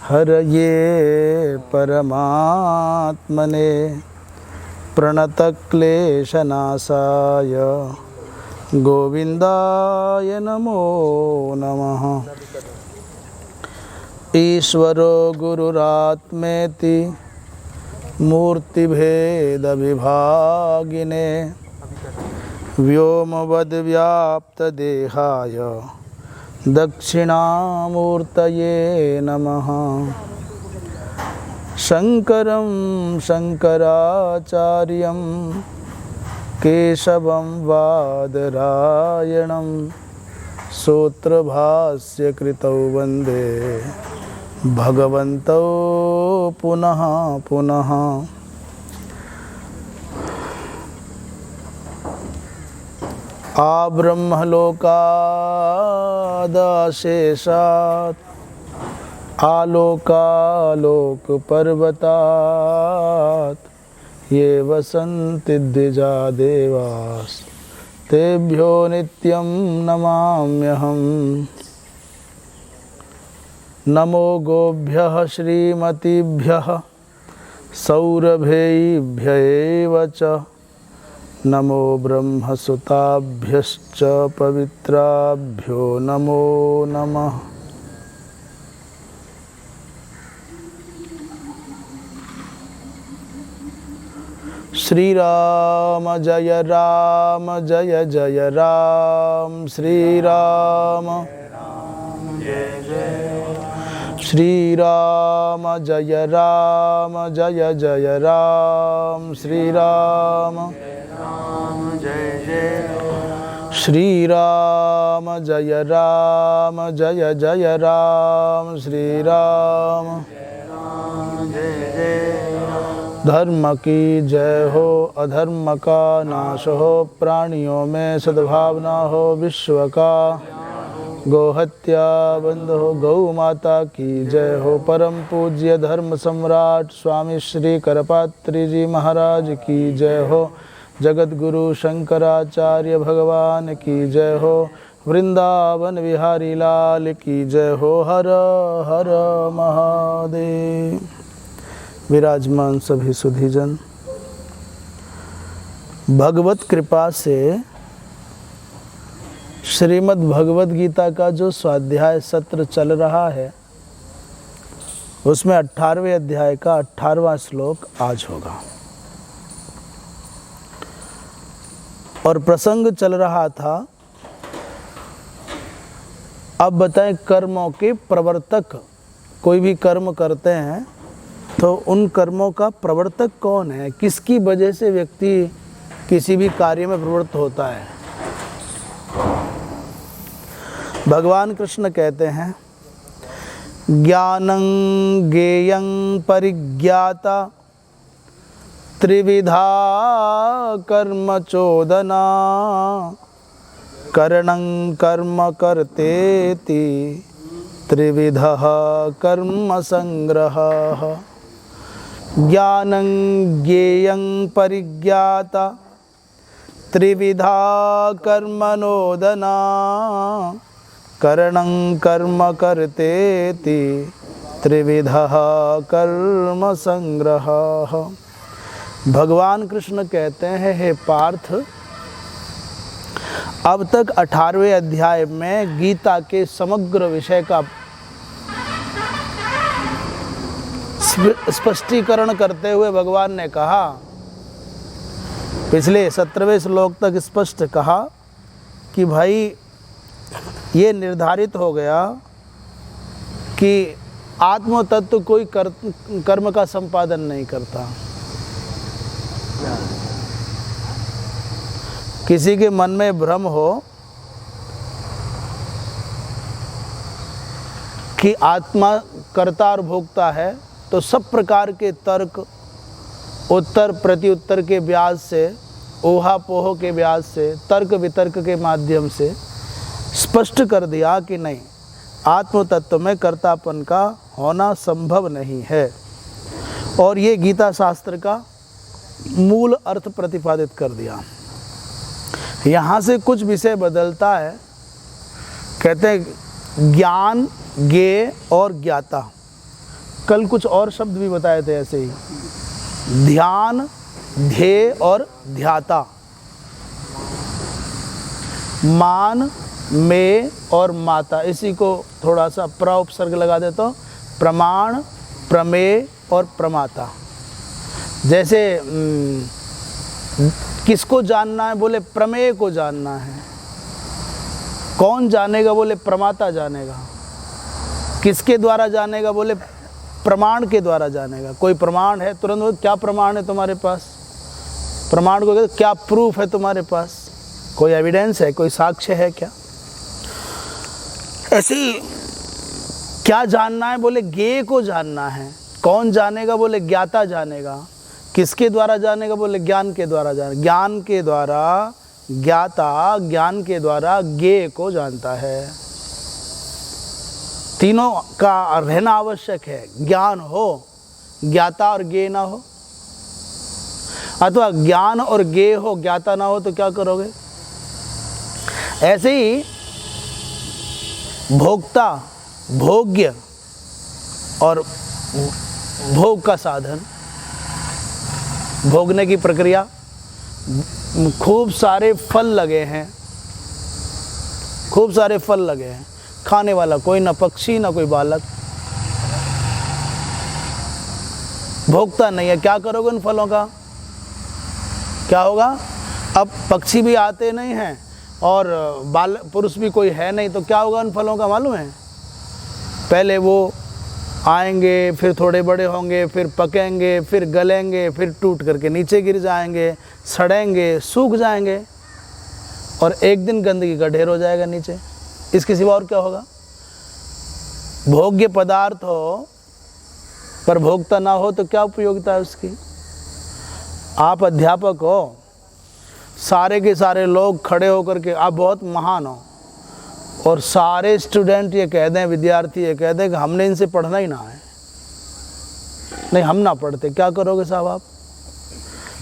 हरये परमात्मने प्रणतक्लेशनाशाय गोविन्दाय नमो नमः। ईश्वरो गुरुरात्मेति मूर्तिभेदविभागिने व्योमवद्व्याप्तदेहाय दक्षिणामूर्तये नमः। शङ्करं शङ्कराचार्यं केशवं बादरायणं सूत्रभाष्यकृतौ वन्दे भगवन्तौ पुनः पुनः। आब्रह्मलोकादशेषात् आलोकालोकपर्वतात् ये वसन्ति द्विजा देवास्तेभ्यो नित्यं नमाम्यहम्। नमो गोभ्यः श्रीमतीभ्यः सौरभेभ्य एव च नमो ब्रह्मसुताभ्यश्च पवित्राभ्यो नमो नमः। श्री राम जय जय राम श्री राम श्री राम जय जय राम श्री राम श्री राम जय जय राम श्री राम धर्म की जय हो अधर्म का नाश हो प्राणियों में सद्भावना हो विश्व का गोहत्या बंद हो गौ माता की जय हो। परम पूज्य धर्म सम्राट स्वामी श्री करपात्री जी महाराज की जय हो। जगत गुरु शंकराचार्य भगवान की जय हो। वृंदावन विहारी लाल की जय हो। हर हर महादेव। विराजमान सभी सुधीजन, भगवत कृपा से श्रीमद् भगवद गीता का जो स्वाध्याय सत्र चल रहा है उसमें 18वें अध्याय का 18वां श्लोक आज होगा। और प्रसंग चल रहा था, अब बताएं कर्मों के प्रवर्तक, कोई भी कर्म करते हैं तो उन कर्मों का प्रवर्तक कौन है, किसकी वजह से व्यक्ति किसी भी कार्य में प्रवृत्त होता है। भगवान कृष्ण कहते हैं ज्ञानं ज्ञेयं परिज्ञाता त्रिविधा कर्म चोदना करणं कर्म कर्तेति त्रिविधः कर्म संग्रहः। ज्ञानं ज्ञेयं परिज्ञाता त्रिविधा कर्मणोदना करणं कर्म कर्तेति त्रिविधः कर्म संग्रहः। भगवान कृष्ण कहते हैं, हे पार्थ, अब तक 18वें अध्याय में गीता के समग्र विषय का स्पष्टीकरण करते हुए भगवान ने कहा, पिछले 17वें श्लोक तक स्पष्ट कहा कि भाई ये निर्धारित हो गया कि आत्म तत्व कोई कर्म का संपादन नहीं करता। किसी के मन में भ्रम हो कि आत्मा कर्ता और भोक्ता है तो सब प्रकार के तर्क, उत्तर प्रत्युत्तर के ब्याज से, ऊहापोह के ब्याज से, तर्क वितर्क के माध्यम से स्पष्ट कर दिया कि नहीं, आत्म तत्व में कर्तापन का होना संभव नहीं है। और ये गीता शास्त्र का मूल अर्थ प्रतिपादित कर दिया। यहाँ से कुछ विषय बदलता है, कहते हैं ज्ञान, ज्ञेय और ज्ञाता। कल कुछ और शब्द भी बताए थे ऐसे ही, ध्यान, ध्येय और ध्याता, मान, में और माता। इसी को थोड़ा सा प्र उपसर्ग लगा दे तो प्रमाण, प्रमेय और प्रमाता। जैसे किसको जानना है, बोले प्रमेय को जानना है। कौन जानेगा, बोले प्रमाता जानेगा। किसके द्वारा जानेगा, बोले प्रमाण के द्वारा जानेगा। कोई प्रमाण है, तुरंत बोले क्या प्रमाण है तुम्हारे पास, प्रमाण को कहते क्या प्रूफ है तुम्हारे पास, कोई एविडेंस है, कोई साक्ष्य है क्या। ऐसे ही क्या जानना है, बोले ज्ञेय को जानना है। कौन जानेगा, बोले ज्ञाता जानेगा। किसके द्वारा जानेगा, बोले ज्ञान के द्वारा जानेगा। ज्ञान के द्वारा ज्ञाता, ज्ञान के द्वारा ज्ञेय को जानता है। तीनों का रहना आवश्यक है। ज्ञान हो, ज्ञाता और ज्ञेय ना हो, अथवा ज्ञान और ज्ञेय हो, ज्ञाता ना हो, तो क्या करोगे। ऐसे ही भोक्ता, भोग्य और भोग का साधन, भोगने की प्रक्रिया। खूब सारे फल लगे हैं, खूब सारे फल लगे हैं, खाने वाला कोई, ना पक्षी ना कोई बालक, भोगता नहीं है। क्या करोगे उन फलों का, क्या होगा। अब पक्षी भी आते नहीं हैं और पुरुष भी कोई है नहीं, तो क्या होगा उन फलों का मालूम है। पहले वो आएंगे, फिर थोड़े बड़े होंगे, फिर पकेंगे, फिर गलेंगे, फिर टूट करके नीचे गिर जाएंगे, सड़ेंगे, सूख जाएंगे और एक दिन गंदगी का ढेर हो जाएगा नीचे। इसके सिवा और क्या होगा। भोग्य पदार्थ हो पर भोगता ना हो तो क्या उपयोगिता है उसकी। आप अध्यापक हो, सारे के सारे लोग खड़े होकर के आप बहुत महान हो और सारे स्टूडेंट ये कह दें, विद्यार्थी ये कह दें कि हमने इनसे पढ़ना ही ना है, नहीं हम ना पढ़ते, क्या करोगे साहब आप।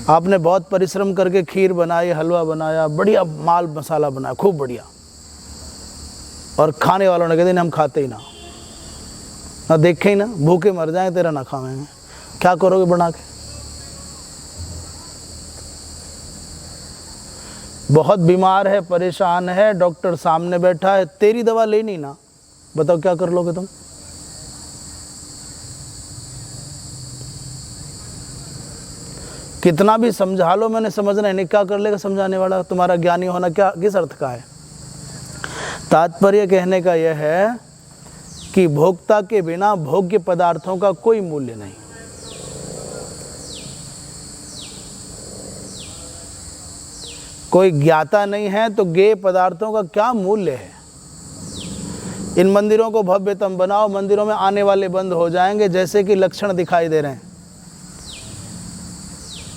आपने बहुत परिश्रम करके खीर बनाई, हलवा बनाया, बढ़िया माल मसाला बनाया, खूब बढ़िया, और खाने वालों ने कहते नहीं हम खाते ही ना देखे ही ना, भूखे मर जाएं तेरा ना खावेंगे, क्या करोगे बना के। बहुत बीमार है, परेशान है, डॉक्टर सामने बैठा है, तेरी दवा लेनी ना, बताओ क्या कर लोगे तुम। कितना भी समझा लो, मैंने समझना नहीं, क्या कर लेगा समझाने वाला। तुम्हारा ज्ञानी होना क्या किस अर्थ का है। तात्पर्य कहने का यह है कि भोक्ता के बिना भोग्य पदार्थों का कोई मूल्य नहीं। कोई ज्ञाता नहीं है तो ज्ञेय पदार्थों का क्या मूल्य है। इन मंदिरों को भव्यतम बनाओ, मंदिरों में आने वाले बंद हो जाएंगे, जैसे कि लक्षण दिखाई दे रहे हैं।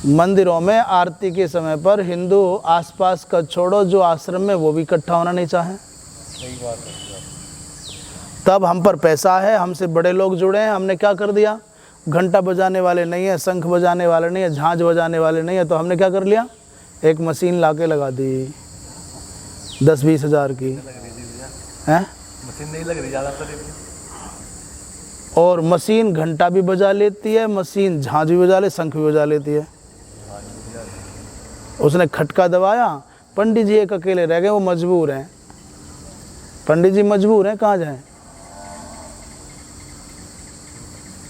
मंदिरों में आरती के समय पर हिंदू आसपास का छोड़ो, जो आश्रम में वो भी इकट्ठा होना नहीं चाहे। सही बात है। तब हम पर पैसा है, हमसे बड़े लोग जुड़े हैं, हमने क्या कर दिया, घंटा बजाने वाले नहीं है, शंख बजाने वाले नहीं है, झांझ बजाने वाले नहीं है, तो हमने क्या कर लिया, एक मशीन लाके लगा दी 10-20 हज़ार की है, मशीन नहीं लग रही ज़्यादा पर। और मशीन घंटा भी बजा लेती है, मशीन झांझ भी बजा ले, शंख भी बजा लेती है। उसने खटका दबाया, पंडित जी एक अकेले रह गए, वो मजबूर हैं, पंडित जी मजबूर हैं, कहाँ जाएं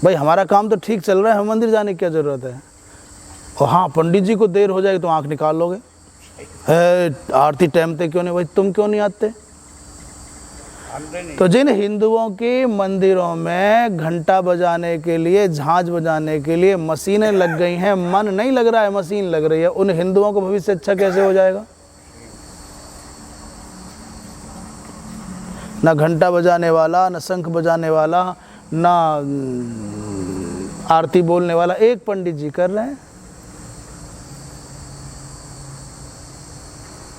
भाई, हमारा काम तो ठीक चल रहा है, हम मंदिर जाने की क्या ज़रूरत है। और हाँ, पंडित जी को देर हो जाएगी तो आंख निकाल लोगे, आरती टाइम पे क्यों नहीं, भाई तुम क्यों नहीं आते। तो जिन हिंदुओं के मंदिरों में घंटा बजाने के लिए, झांझ बजाने के लिए मशीनें लग गई हैं, मन नहीं लग रहा है, मशीन लग रही है, उन हिंदुओं को भविष्य अच्छा कैसे हो जाएगा। ना घंटा बजाने वाला, ना शंख बजाने वाला, ना आरती बोलने वाला, एक पंडित जी कर रहे हैं।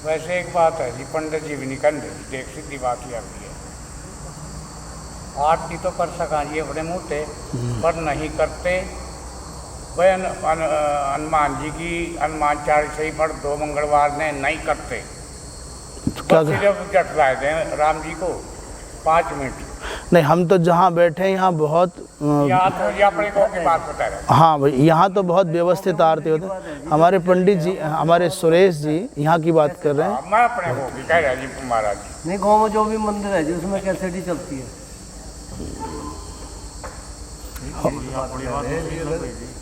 वैसे एक बात है जी, पंडित जी भी नहीं कर रहे, एक सीधी बात ही आती है। आरती तो कर सका जी अपने मुँह से, पर नहीं करते। वह हनुमान जी की हनुमान चालीसा ही पर 2 मंगलवार ने नहीं करते, सिर्फ जट लाए थे राम जी को 5 मिनट। नहीं, हम तो जहाँ बैठे हैं यहाँ बहुत यहाँ तो ये अपने गाँव की बात बता रहे हाँ भाई, यहाँ तो बहुत व्यवस्थित आरती होते हैं। हमारे पंडित जी, हमारे सुरेश जी यहाँ की बात कर रहे हैं। मैं अपने गाँव की कह रहा जी महाराज। नहीं, गाँव में जो भी मंदिर है जी उसमें कैसेटी चलती है।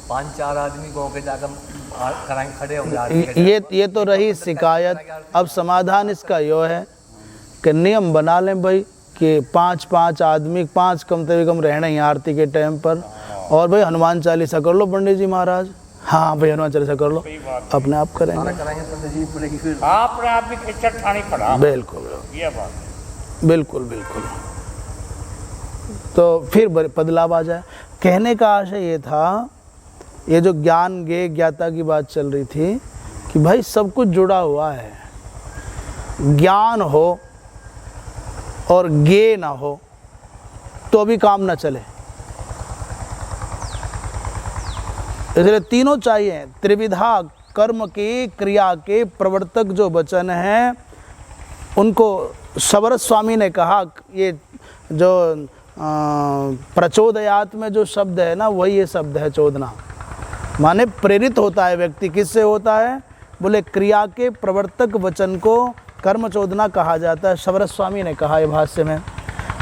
5-4 आदमी गाँव के जाकर कराएंगे, खड़े हो जाते। ये तो रही शिकायत। अब समाधान इसका यो है कि नियम बना लें भाई कि 5-5 आदमी, 5 कम से कम रहना ही आरती के टाइम पर। और भाई हनुमान चालीसा कर लो पंडित जी महाराज। हाँ भाई हनुमान चालीसा कर लो, अपने आप करेंगे। कराएंगे पंडित जी पड़ेगी फिर। आप भी खिचड़ ठानी पड़ा। बिल्कुल ये बात बिल्कुल बिल्कुल। तो फिर बदलाव आ जाए। कहने का आशय ये था, ये जो ज्ञान गे ज्ञाता की बात चल रही थी कि भाई सब कुछ जुड़ा हुआ है। ज्ञान हो और गे ना हो तो भी काम ना चले, इसलिए तीनों चाहिए। त्रिविधा कर्म के, क्रिया के प्रवर्तक जो वचन हैं उनको सवरत स्वामी ने कहा। ये जो प्रचोदयात में जो शब्द है ना, वही ये शब्द है चोदना। माने प्रेरित होता है व्यक्ति। किससे होता है? बोले क्रिया के प्रवर्तक वचन को कर्म चोदना कहा जाता है। सवरत स्वामी ने कहा है भाष्य में।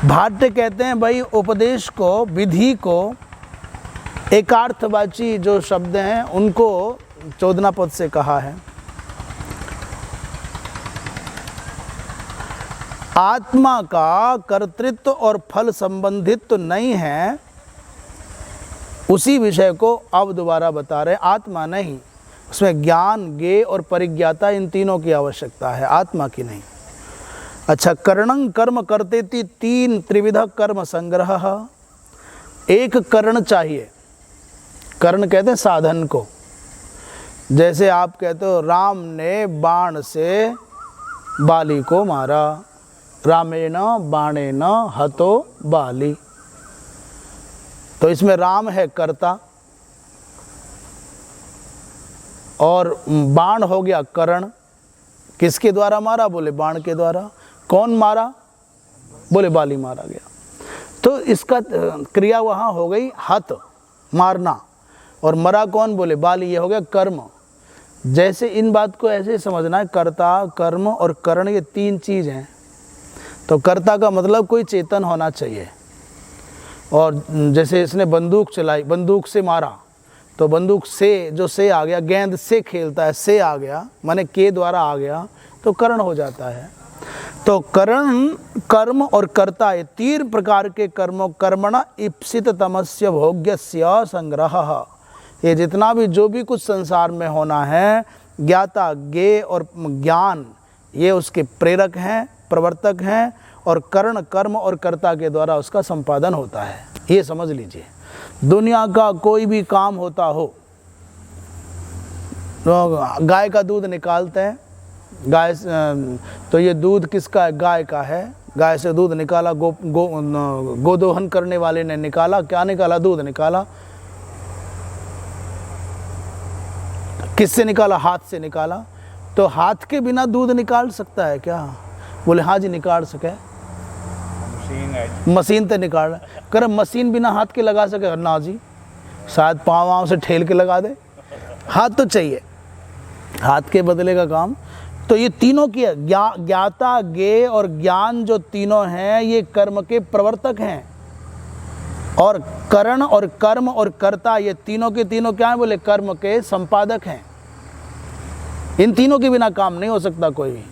भाट्य कहते हैं भाई उपदेश को, विधि को, एकार्थवाची जो शब्द हैं उनको चोदना पद से कहा है। आत्मा का कर्तृत्व और फल संबंधित तो नहीं है, उसी विषय को अब दोबारा बता रहे। आत्मा नहीं, उसमें ज्ञान, गे और परिज्ञाता, इन तीनों की आवश्यकता है, आत्मा की नहीं। अच्छा, करणं कर्म करते थी, 3 त्रिविध कर्म संग्रह। एक कर्ण चाहिए। कर्ण कहते हैं साधन को। जैसे आप कहते हो राम ने बाण से बाली को मारा, रामेण बाणेन हतो बाली। तो इसमें राम है कर्ता और बाण हो गया करण। किसके द्वारा मारा? बोले बाण के द्वारा। कौन मारा? बोले बाली मारा गया। तो इसका क्रिया वहाँ हो गई हत, मारना, और मरा कौन? बोले बाली। ये हो गया कर्म। जैसे इन बात को ऐसे समझना है, कर्ता, कर्म और करण ये 3 चीज़ हैं। तो कर्ता का मतलब कोई चेतन होना चाहिए। और जैसे इसने बंदूक चलाई, बंदूक से मारा, तो बंदूक से जो से आ गया, गेंद से खेलता है, से आ गया, माने के द्वारा आ गया, तो करण हो जाता है। तो करण, कर्म और कर्ता, ये 3 प्रकार के कर्मों, कर्मणा ईप्सित तमस्य भोग्यस्य संग्रह। ये जितना भी जो भी कुछ संसार में होना है, ज्ञाता, गे और ज्ञान, ये उसके प्रेरक हैं, प्रवर्तक हैं, और कर्ण, कर्म और कर्ता के द्वारा उसका संपादन होता है। ये समझ लीजिए। दुनिया का कोई भी काम होता हो, तो गाय का दूध निकालते हैं, गाय तो ये दूध किसका है? गाय का है। गाय से दूध निकाला, गोदोहन करने वाले ने निकाला। क्या निकाला? दूध निकाला। किससे निकाला? हाथ से निकाला। तो हाथ के बिना दूध निकाल सकता है क्या? बोले हाँ जी निकाल सके। मशीन तो निकाल रहा है। कर मशीन बिना हाथ के लगा सके? ना जी, शायद पाँव से ठेल के लगा दे। हाथ तो चाहिए, हाथ के बदले का काम। तो ये तीनों की ज्ञाता, गे और ज्ञान जो तीनों हैं, ये कर्म के प्रवर्तक हैं। और करण और कर्म और कर्ता, ये तीनों के तीनों क्या है? बोले कर्म के संपादक हैं। इन तीनों के बिना काम नहीं हो सकता कोई भी।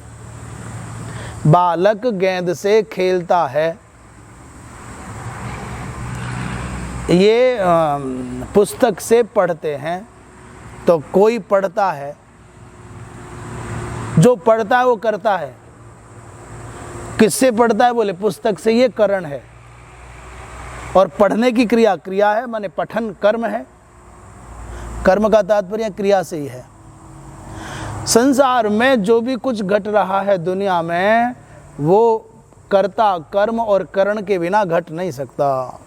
बालक गेंद से खेलता है, ये पुस्तक से पढ़ते हैं। तो कोई पढ़ता है, जो पढ़ता है वो करता है। किससे पढ़ता है? बोले पुस्तक से। ये करण है। और पढ़ने की क्रिया, क्रिया है माने पठन, कर्म है। कर्म का तात्पर्य क्रिया से ही है। संसार में जो भी कुछ घट रहा है दुनिया में, वो कर्ता, कर्म और करण के बिना घट नहीं सकता।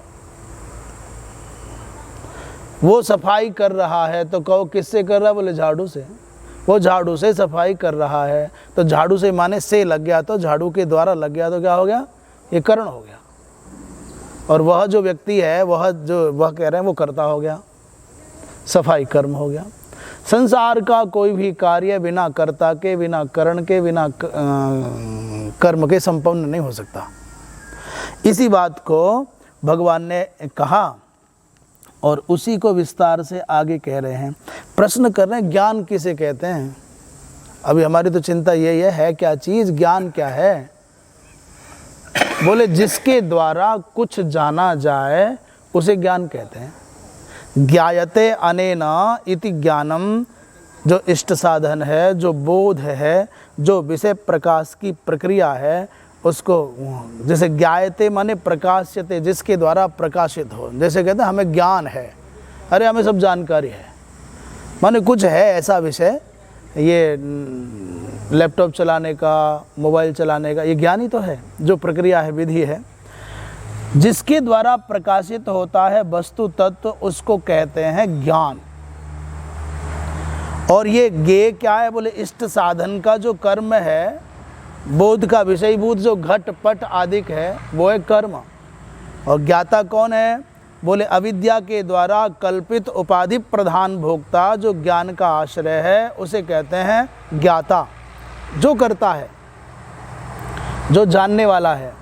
वो सफाई कर रहा है तो कहो किससे कर रहा है? बोले झाड़ू से। वो झाड़ू से सफाई कर रहा है, तो झाड़ू से माने से लग गया, तो झाड़ू के द्वारा लग गया, तो क्या हो गया? ये करण हो गया। और वह जो व्यक्ति है वह कह रहे हैं वो कर्ता हो गया, सफाई कर्म हो गया। संसार का कोई भी कार्य बिना कर्ता के, बिना करण के, बिना कर्म के संपन्न नहीं हो सकता। इसी बात को भगवान ने कहा और उसी को विस्तार से आगे कह रहे हैं। प्रश्न कर रहे हैं ज्ञान किसे कहते हैं। अभी हमारी तो चिंता यही है क्या चीज़, ज्ञान क्या है। बोले जिसके द्वारा कुछ जाना जाए उसे ज्ञान कहते हैं। ज्ञायते अनेन इति ज्ञानम, जो इष्ट साधन है, जो बोध है, जो विषय प्रकाश की प्रक्रिया है, उसको जैसे ज्ञायते माने प्रकाश्यते, जिसके द्वारा प्रकाशित हो। जैसे कहते हैं हमें ज्ञान है, अरे हमें सब जानकारी है, माने कुछ है ऐसा विषय, ये लैपटॉप चलाने का, मोबाइल चलाने का, ये ज्ञान ही तो है, जो प्रक्रिया है, विधि है। जिसके द्वारा प्रकाशित होता है वस्तु तत्व, उसको कहते हैं ज्ञान। और ये ज्ञेय क्या है, बोले इष्ट साधन का जो कर्म है, बोध का विषयभूत जो घट पट आदि है, वो है कर्म। और ज्ञाता कौन है, बोले अविद्या के द्वारा कल्पित उपाधि प्रधान भोक्ता, जो ज्ञान का आश्रय है, उसे कहते हैं ज्ञाता, जो करता है, जो जानने वाला है।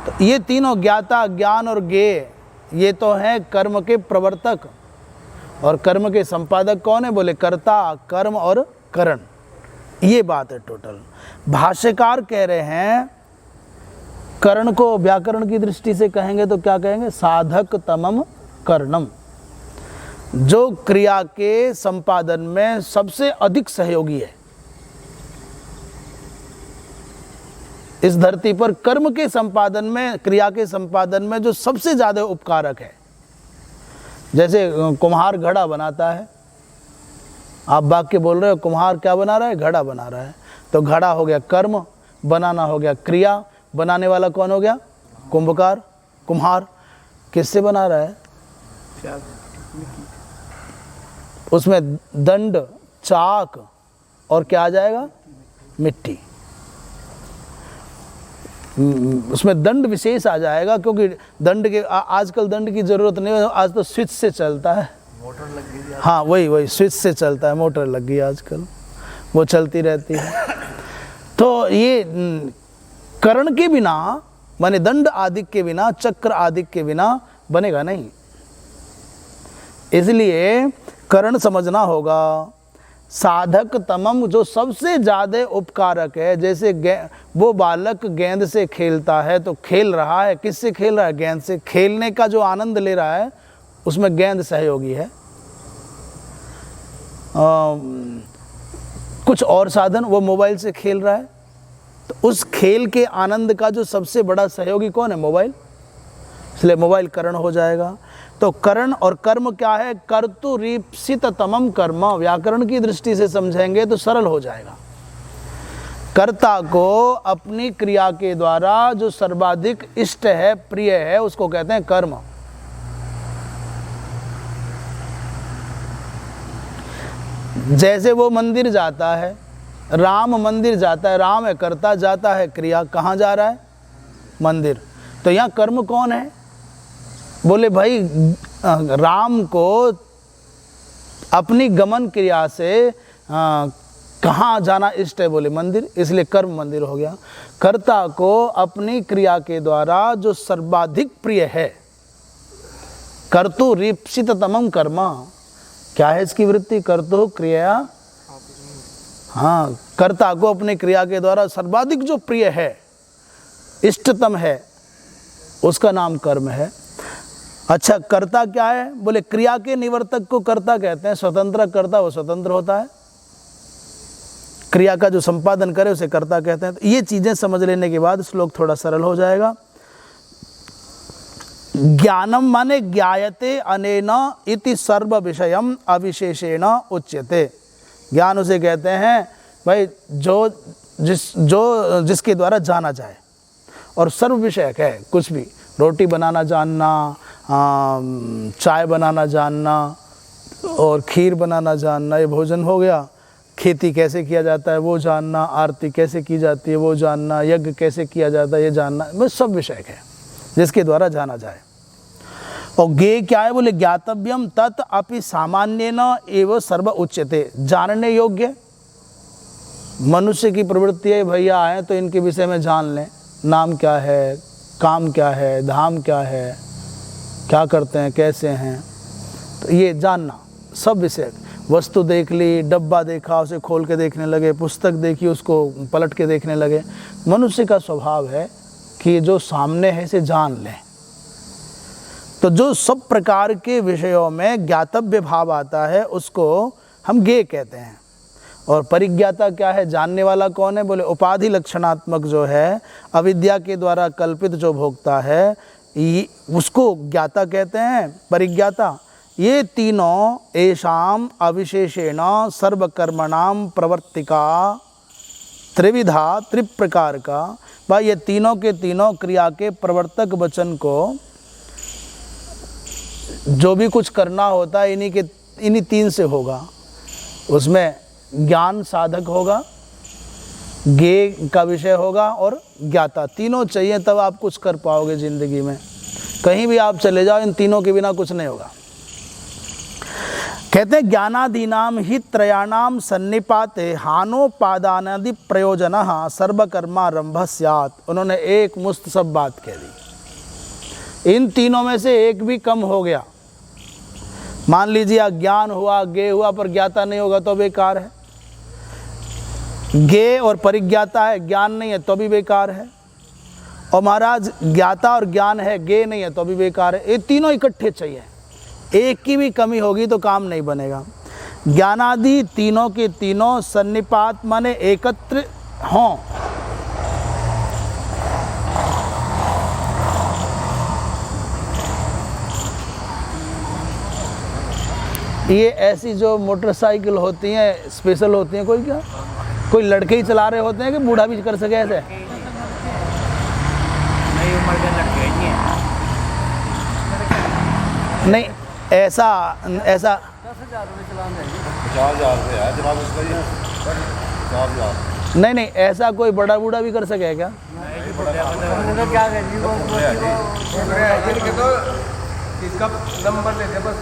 तो ये तीनों ज्ञाता, ज्ञान और ज्ञेय, ये तो हैं कर्म के प्रवर्तक। और कर्म के संपादक कौन है, बोले कर्ता, कर्म और करण। ये बात है टोटल। भाष्यकार कह रहे हैं करण को व्याकरण की दृष्टि से कहेंगे तो क्या कहेंगे, साधक तमम कर्णम, जो क्रिया के संपादन में सबसे अधिक सहयोगी है। इस धरती पर कर्म के संपादन में, क्रिया के संपादन में जो सबसे ज्यादा उपकारक है। जैसे कुम्हार घड़ा बनाता है, आप वाक्य बोल रहे हो, कुम्हार क्या बना रहा है, घड़ा बना रहा है। तो घड़ा हो गया कर्म, बनाना हो गया क्रिया, बनाने वाला कौन हो गया, कुंभकार, कुम्हार। किससे बना रहा है, उसमें दंड, चाक और क्या आ जाएगा, मिट्टी। उसमें दंड विशेष आ जाएगा, क्योंकि दंड के आजकल दंड की जरूरत नहीं है, आज तो स्विच से चलता है, मोटर लग गई। हाँ वही स्विच से चलता है, मोटर लग गई आजकल, वो चलती रहती है। तो ये करण के बिना, माने दंड आदि के बिना, चक्र आदि के बिना बनेगा नहीं। इसलिए करण समझना होगा। साधक तमम, जो सबसे ज्यादा उपकारक है। जैसे वो बालक गेंद से खेलता है तो खेल रहा है, किससे खेल रहा है, गेंद से। खेलने का जो आनंद ले रहा है उसमें गेंद सहयोगी है। कुछ और साधन, वो मोबाइल से खेल रहा है, तो उस खेल के आनंद का जो सबसे बड़ा सहयोगी कौन है, मोबाइल। इसलिए मोबाइल करण हो जाएगा। तो करण और कर्म क्या है, कर्तुरीप्सित तमम कर्म। व्याकरण की दृष्टि से समझेंगे तो सरल हो जाएगा। कर्ता को अपनी क्रिया के द्वारा जो सर्वाधिक इष्ट है, प्रिय है, उसको कहते हैं कर्म। जैसे वो मंदिर जाता है, राम मंदिर जाता है, राम है कर्ता, जाता है क्रिया, कहाँ जा रहा है, मंदिर। तो यहाँ कर्म कौन है, बोले भाई राम को अपनी गमन क्रिया से कहाँ जाना इष्ट है, बोले मंदिर, इसलिए कर्म मंदिर हो गया। कर्ता को अपनी क्रिया के द्वारा जो सर्वाधिक प्रिय है, कर्तु रीप्सित तमम कर्म, क्या है इसकी वृत्ति, कर्तु क्रिया, हाँ, कर्ता को अपनी क्रिया के द्वारा सर्वाधिक जो प्रिय है, इष्टतम है, उसका नाम कर्म है। अच्छा, कर्ता क्या है, बोले क्रिया के निवर्तक को कर्ता कहते हैं। स्वतंत्र कर्ता, वो स्वतंत्र होता है, क्रिया का जो संपादन करे उसे कर्ता कहते हैं। तो ये चीजें समझ लेने के बाद श्लोक थोड़ा सरल हो जाएगा। ज्ञानम माने ज्ञायते अनेन इति सर्व विषयम अविशेषेण उच्यते। ज्ञान उसे कहते हैं भाई जिसके द्वारा जाना जाए, और सर्व विषयक है। कुछ भी, रोटी बनाना जानना, चाय बनाना जानना और खीर बनाना जानना, ये भोजन हो गया। खेती कैसे किया जाता है वो जानना, आरती कैसे की जाती है वो जानना, यज्ञ कैसे किया जाता है ये जानना, बस सब विषयक है जिसके द्वारा जाना जाए। और गे क्या है बोले ज्ञातव्यम तत् अपि सामान्येन एव सर्व उच्यते, जानने योग्य। मनुष्य की प्रवृत्ति है भैया आए तो इनके विषय में जान लें, नाम क्या है, काम क्या है, धाम क्या है, क्या करते हैं, कैसे हैं, तो ये जानना सब विषय। वस्तु देख ली, डब्बा देखा उसे खोल के देखने लगे, पुस्तक देखी उसको पलट के देखने लगे। मनुष्य का स्वभाव है कि जो सामने है इसे जान लें। तो जो सब प्रकार के विषयों में ज्ञातव्य भाव आता है उसको हम ज्ञेय कहते हैं। और परिज्ञाता क्या है, जानने वाला कौन है बोले उपाधि लक्षणात्मक जो है, अविद्या के द्वारा कल्पित जो भोक्ता है उसको ज्ञाता कहते हैं, परिज्ञाता। ये तीनों एषाम अविशेषेण सर्वकर्मणाम प्रवर्तिका त्रिविधा त्रिप्रकार का, भाई ये तीनों के तीनों क्रिया के प्रवर्तक वचन को, जो भी कुछ करना होता है इन्हीं तीन से होगा। उसमें ज्ञान साधक होगा, ज्ञेय का विषय होगा और ज्ञाता, तीनों चाहिए तब आप कुछ कर पाओगे जिंदगी में। कहीं भी आप चले जाओ इन तीनों के बिना कुछ नहीं होगा। कहते हैं ज्ञानादीनाम ही त्रयाणाम सन्निपाते हानोपादानादि प्रयोजनः सर्वकर्मारंभ स्यात्। उन्होंने एक मुस्त सब बात कह दी। इन तीनों में से एक भी कम हो गया, मान लीजिए अज्ञान हुआ, ज्ञेय हुआ पर ज्ञाता नहीं होगा तो बेकार है। ज्ञेय और परिज्ञाता है, ज्ञान नहीं है तो भी बेकार है। और महाराज ज्ञाता और ज्ञान है, ज्ञेय नहीं है तो भी बेकार है। ये तीनों इकट्ठे चाहिए, एक की भी कमी होगी तो काम नहीं बनेगा। ज्ञानादि तीनों के तीनों सन्निपात माने एकत्र हों। ये ऐसी जो मोटरसाइकिल होती हैं स्पेशल होती हैं, कोई लड़के ही चला रहे होते हैं कि बूढ़ा भी कर सके ऐसे? नई उम्र के लड़के ही हैं। नहीं ऐसा 10,000 रुपये चलान है, 50,000 रुपये है जनाब उसका ये, 50,000। नहीं ऐसा कोई बड़ा बूढ़ा भी कर सके क्या? उन्होंने क्या करेगी वो तो इसका नंबर लेते बस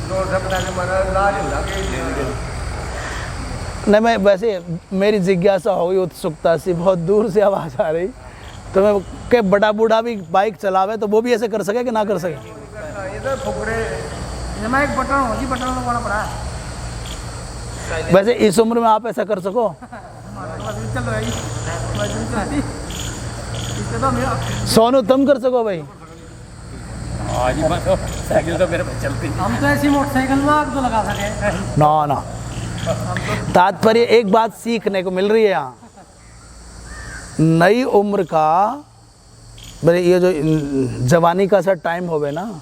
2 सप्ताह के मारा लाज लगे। नहीं मैं वैसे मेरी जिज्ञासा हो गई, उत्सुकता सी, बहुत दूर से आवाज़ आ रही, तो मैं के बड़ा बूढ़ा भी बाइक चलावे तो वो भी ऐसे कर सके कि ना कर सके? इधर फुकरे एक बटन हो जी, बटन लगाना पड़ा है। वैसे इस उम्र में आप ऐसा कर सको? चल रही सोनू तुम कर सको भाई? साइकिल तो मेरे पे चलती। हम तो ऐसी मोटरसाइकिल में आग तो लगा सके। ना तात्पर्य एक बात सीखने को मिल रही है यहाँ, नई उम्र का, भाई ये जो जवानी का सा टाइम होवे ना,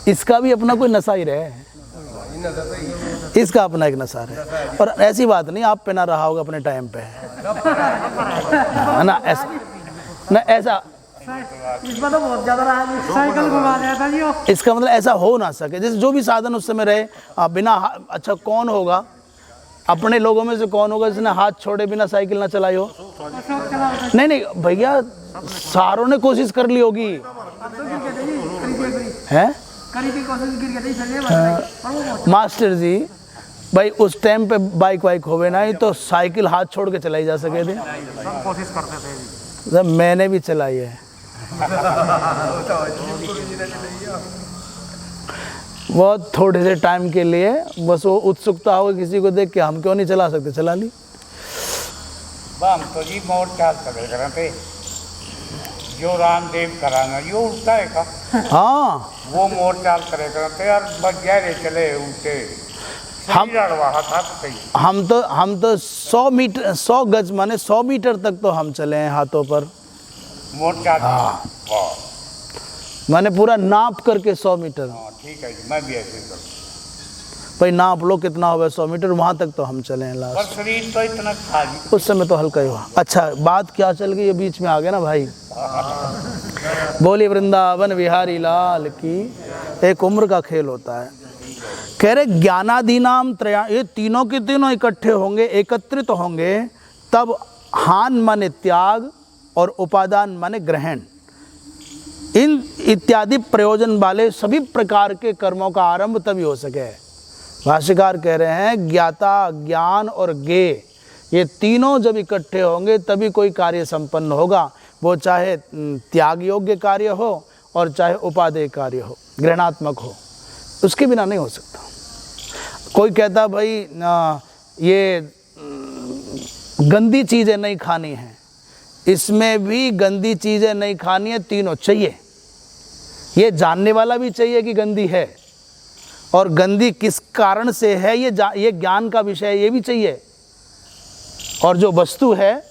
इसका भी अपना कोई नशा ही रहे, इसका अपना एक नशा है। और ऐसी बात नहीं आप पे ना रहा होगा अपने टाइम पे, है ना? ऐसा इसमें तो बहुत ज्यादा रहा है, साइकिल घुमा दिया था जी वो। इसका मतलब ऐसा हो ना सके, जैसे जो भी साधन उस समय रहे आप बिना अच्छा कौन होगा अपने लोगों में से, कौन होगा जिसने हाथ छोड़े बिना साइकिल ना चलाई हो? नहीं भैया सारों ने कोशिश कर ली होगी, हैं? मास्टर जी भाई उस टाइम पे बाइक वाइक होवे ना ही तो साइकिल हाथ छोड़ के चलाई जा सके थे। कोशिश करते थे जी। मैंने भी चलाई है। बहुत थोड़े से टाइम के लिए, बस वो उत्सुकता हो किसी को देख के हम क्यों नहीं चला सकते, चला ली। हम तो जी मोड़ चाल करे करते, जो रामदेव कराना यो उठता है का, हाँ वो मोड़ चाल करे करते यार, बस गहरे चले उठे हम तो 100 मीटर 100 गज माने 100 मीटर तक तो हम चले हैं हाथों पर। हाँ मैंने पूरा नाप करके 100 मीटर। ठीक है जी, मैं भी ऐसे करूँ भाई, नाप लो कितना होगा 100 मीटर, वहाँ तक तो हम चले हैं पर लास्ट। शरीर तो इतना था जी। उस समय तो हल्का ही हुआ। अच्छा बात क्या चल गई, ये बीच में आ गया ना भाई। बोली वृंदावन विहारी लाल की। एक उम्र का खेल होता है। कह रहे ज्ञानादीनाम त्रया, ये तीनों के तीनों इकट्ठे होंगे, एकत्रित होंगे, तब हान माने त्याग और उपादान माने ग्रहण। इत्यादि प्रयोजन वाले सभी प्रकार के कर्मों का आरंभ तभी हो सके। भाष्यकार कह रहे हैं ज्ञाता, ज्ञान और ज्ञेय, ये तीनों जब इकट्ठे होंगे तभी कोई कार्य संपन्न होगा, वो चाहे त्याग योग्य कार्य हो और चाहे उपादेय कार्य हो, ग्रहणात्मक हो, उसके बिना नहीं हो सकता। कोई कहता भाई ये गंदी चीज़ें नहीं खानी हैं, इसमें भी गंदी चीज़ें नहीं खानी है, तीनों चाहिए। ये जानने वाला भी चाहिए कि गंदी है, और गंदी किस कारण से है ये ज्ञान का विषय है, ये भी चाहिए। और जो वस्तु है,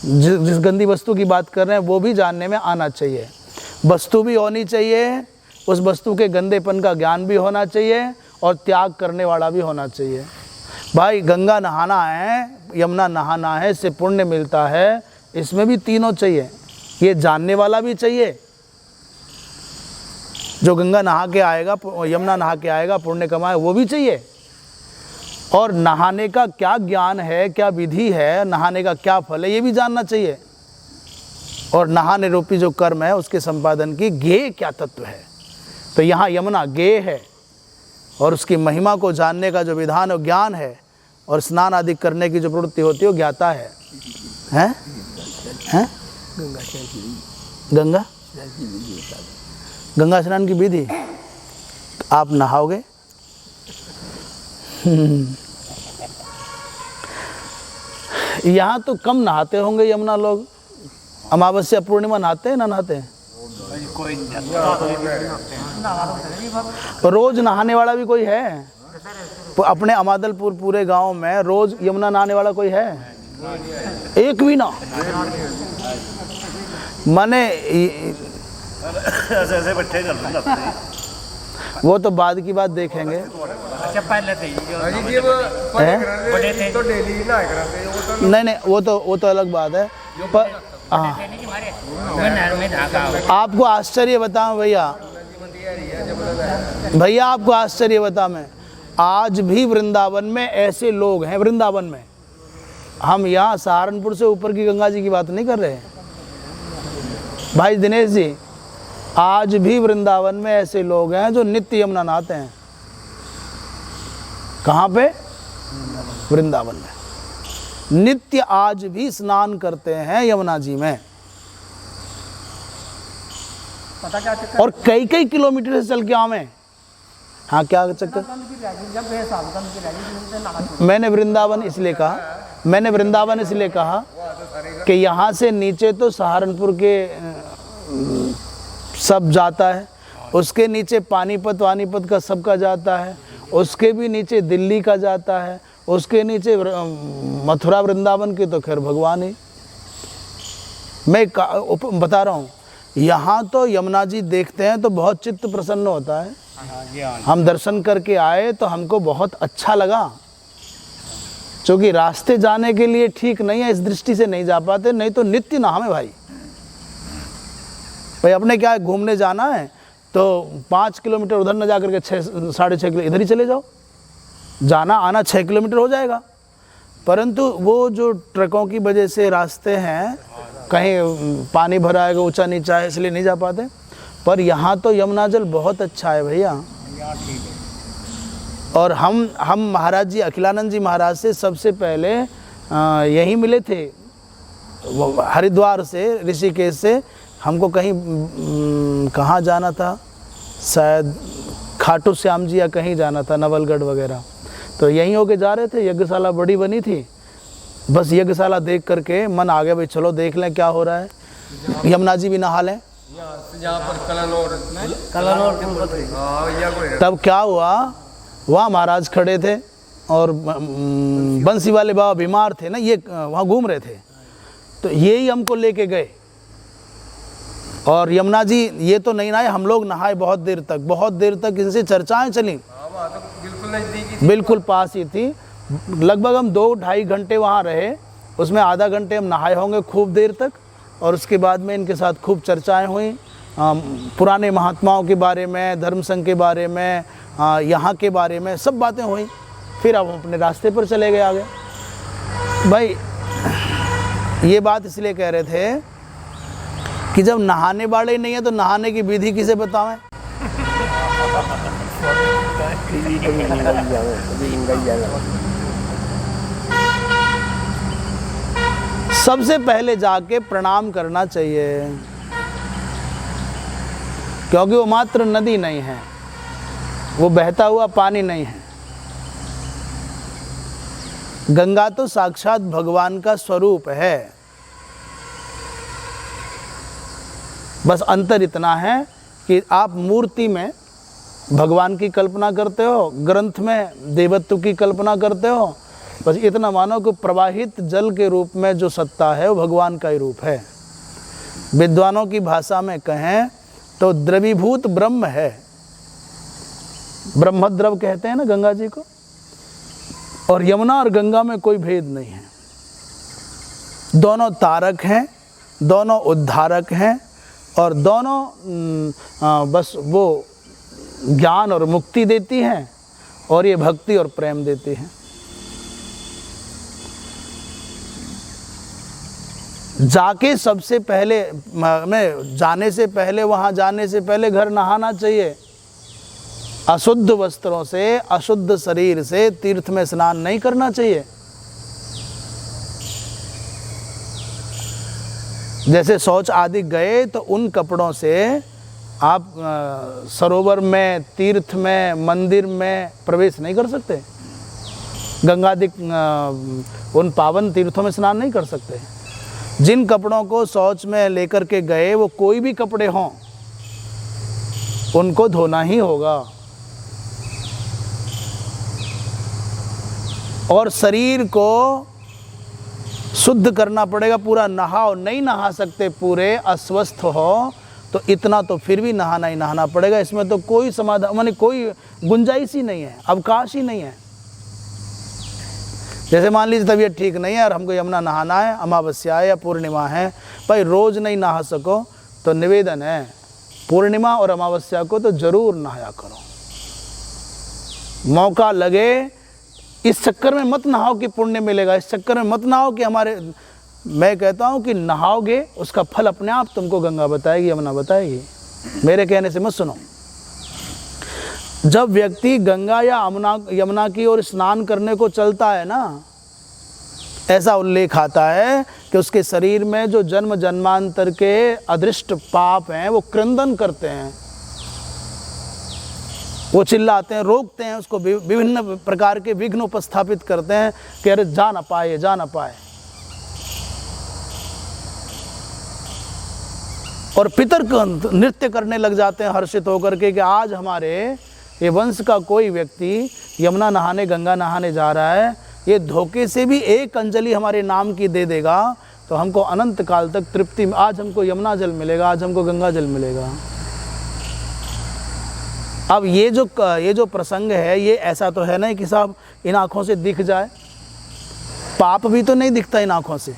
जिस गंदी वस्तु की बात कर रहे हैं, वो भी जानने में आना चाहिए। वस्तु भी होनी चाहिए, उस वस्तु के गंदेपन का ज्ञान भी होना चाहिए, और त्याग करने वाला भी होना चाहिए। भाई गंगा नहाना है, यमुना नहाना है, इससे पुण्य मिलता है, इसमें भी तीनों चाहिए। ये जानने वाला भी चाहिए, जो गंगा नहा के आएगा, यमुना नहा के आएगा, पुण्य कमाए, वो भी चाहिए। और नहाने का क्या ज्ञान है, क्या विधि है, नहाने का क्या फल है, ये भी जानना चाहिए। और नहाने रूपी जो कर्म है उसके संपादन की ज्ञेय क्या तत्व है। तो यहाँ यमुना ज्ञेय है, और उसकी महिमा को जानने का जो विधान और ज्ञान है, और स्नान आदि करने की जो प्रवृत्ति होती है वो ज्ञाता है। हैं? हैं? गंगा स्नान की विधि, आप नहाओगे? यहाँ तो कम नहाते होंगे यमुना लोग, अमावस्या पूर्णिमा नहाते हैं ना नहाते हैं? रोज नहाने वाला भी कोई है? अपने अमादलपुर पूरे गांव में रोज यमुना नहाने वाला कोई है? एक भी ना। माने ऐसे बैठे कर लो, वो तो बाद की बात देखेंगे। अच्छा पहले थे तो डेली ना कराते, वो तो नहीं, वो तो अलग बात है। पर हाँ, आपको आश्चर्य बताऊं भैया आपको आश्चर्य बता मैं, आज भी वृंदावन में ऐसे लोग हैं। वृंदावन में, हम यहाँ सहारनपुर से ऊपर की गंगा जी की बात नहीं कर रहे हैं भाई दिनेश जी, आज भी वृंदावन में ऐसे लोग हैं जो नित्य यमुना नहाते हैं। कहाँ पे? वृंदावन में नित्य आज भी स्नान करते हैं यमुना जी में। पता क्या चक्कर? और कई कई किलोमीटर से चल के आवे। हाँ क्या चक्कर? मैंने वृंदावन इसलिए कहा कि यहाँ से नीचे तो सहारनपुर के सब जाता है, उसके नीचे पानीपत वानीपत का सबका जाता है, उसके भी नीचे दिल्ली का जाता है, उसके नीचे मथुरा वृंदावन के तो खैर भगवान ही। मैं बता रहा हूँ, यहाँ तो यमुना जी देखते हैं तो बहुत चित्त प्रसन्न होता है। हम दर्शन करके आए तो हमको बहुत अच्छा लगा, क्योंकि रास्ते जाने के लिए ठीक नहीं है, इस दृष्टि से नहीं जा पाते, नहीं तो नित्य नहावे भाई। अपने क्या है, घूमने जाना है तो 5 किलोमीटर उधर न जा करके 6-6.5 किलोमीटर इधर ही चले जाओ, जाना आना 6 किलोमीटर हो जाएगा। परंतु वो जो ट्रकों की वजह से रास्ते हैं, कहीं पानी भरा है, ऊंचा नीचा है, इसलिए नहीं जा पाते। पर यहाँ तो यमुना जल बहुत अच्छा है भैया। और हम महाराज जी, अखिलानंद जी महाराज से सबसे पहले यहीं मिले थे, हरिद्वार से, ऋषिकेश से। हमको कहीं कहाँ जाना था, शायद खाटू श्याम जी या कहीं जाना था, नवलगढ़ वगैरह। तो यहीं होके जा रहे थे, यज्ञशाला बड़ी बनी थी। बस यज्ञशाला देख करके मन आ गया, भाई चलो देख लें क्या हो रहा है, यमुना जी भी नहा लें। यहाँ पर कलानौर तब क्या हुआ, वहाँ महाराज खड़े थे और बंसी वाले बाबा बीमार थे ना, ये वहाँ घूम रहे थे, तो ये ही हमको लेके गए। और यमुना जी ये तो नहीं नहाए, हम लोग नहाए बहुत देर तक इनसे चर्चाएं चली। बिल्कुल पास ही थी, लगभग हम 2-2.5 घंटे वहाँ रहे। उसमें आधा घंटे हम नहाए होंगे खूब देर तक, और उसके बाद में इनके साथ खूब चर्चाएं हुई, पुराने महात्माओं के बारे में, धर्म संघ के बारे में, यहाँ के बारे में, सब बातें हुई। फिर अब अपने रास्ते पर चले गए आगे। भाई ये बात इसलिए कह रहे थे कि जब नहाने वाले नहीं है तो नहाने की विधि किसे बतावें? सबसे पहले जाके प्रणाम करना चाहिए, क्योंकि वो मात्र नदी नहीं है, वो बहता हुआ पानी नहीं है। गंगा तो साक्षात भगवान का स्वरूप है। बस अंतर इतना है कि आप मूर्ति में भगवान की कल्पना करते हो, ग्रंथ में देवत्व की कल्पना करते हो। बस इतना मानो कि प्रवाहित जल के रूप में जो सत्ता है वो भगवान का ही रूप है। विद्वानों की भाषा में कहें तो द्रवीभूत ब्रह्म है। ब्रह्मद्रव कहते हैं ना गंगा जी को। और यमुना और गंगा में कोई भेद नहीं है, दोनों तारक हैं, दोनों उद्धारक हैं, और दोनों बस वो ज्ञान और मुक्ति देती हैं, और ये भक्ति और प्रेम देती हैं। जाके सबसे पहले में जाने से पहले, वहाँ जाने से पहले घर नहाना चाहिए। अशुद्ध वस्त्रों से, अशुद्ध शरीर से तीर्थ में स्नान नहीं करना चाहिए। जैसे शौच आदि गए तो उन कपड़ों से आप सरोवर में, तीर्थ में, मंदिर में प्रवेश नहीं कर सकते। गंगादि उन पावन तीर्थों में स्नान नहीं कर सकते। जिन कपड़ों को शौच में लेकर के गए वो कोई भी कपड़े हों, उनको धोना ही होगा। और शरीर को शुद्ध करना पड़ेगा, पूरा नहाओ। नहीं नहा सकते पूरे, अस्वस्थ हो तो इतना तो फिर भी नहाना ही नहाना पड़ेगा। इसमें तो कोई समाधान, माने कोई गुंजाइश ही नहीं है, अवकाश ही नहीं है। जैसे मान लीजिए तबीयत ठीक नहीं है और हमको यमुना नहाना है, अमावस्या है या पूर्णिमा है, भाई रोज़ नहीं नहा सको तो निवेदन है पूर्णिमा और अमावस्या को तो ज़रूर नहाया करो। मौका लगे, इस चक्कर में मत नहाओ कि पुण्य मिलेगा, इस चक्कर में मत नहाओ कि हमारे, मैं कहता हूँ कि नहाओगे उसका फल अपने आप तुमको गंगा बताएगी, यमुना बताएगी। मेरे कहने से मत सुनो। जब व्यक्ति गंगा या यमुना की ओर स्नान करने को चलता है ना, ऐसा उल्लेख आता है कि उसके शरीर में जो जन्म जन्मांतर के अदृष्ट पाप हैं वो क्रंदन करते हैं, वो चिल्लाते हैं, रोकते हैं उसको, विभिन्न प्रकार के विघ्न उपस्थापित करते हैं कि अरे जा ना पाए, जा ना पाए। और पितर नृत्य करने लग जाते हैं हर्षित होकर के कि आज हमारे ये वंश का कोई व्यक्ति यमुना नहाने, गंगा नहाने जा रहा है, ये धोखे से भी एक अंजलि हमारे नाम की दे देगा तो हमको अनंत काल तक तृप्ति, आज हमको यमुना जल मिलेगा, आज हमको गंगा जल मिलेगा। अब ये जो प्रसंग है, ये ऐसा तो है नहीं कि साहब इन आँखों से दिख जाए। पाप भी तो नहीं दिखता इन आँखों से,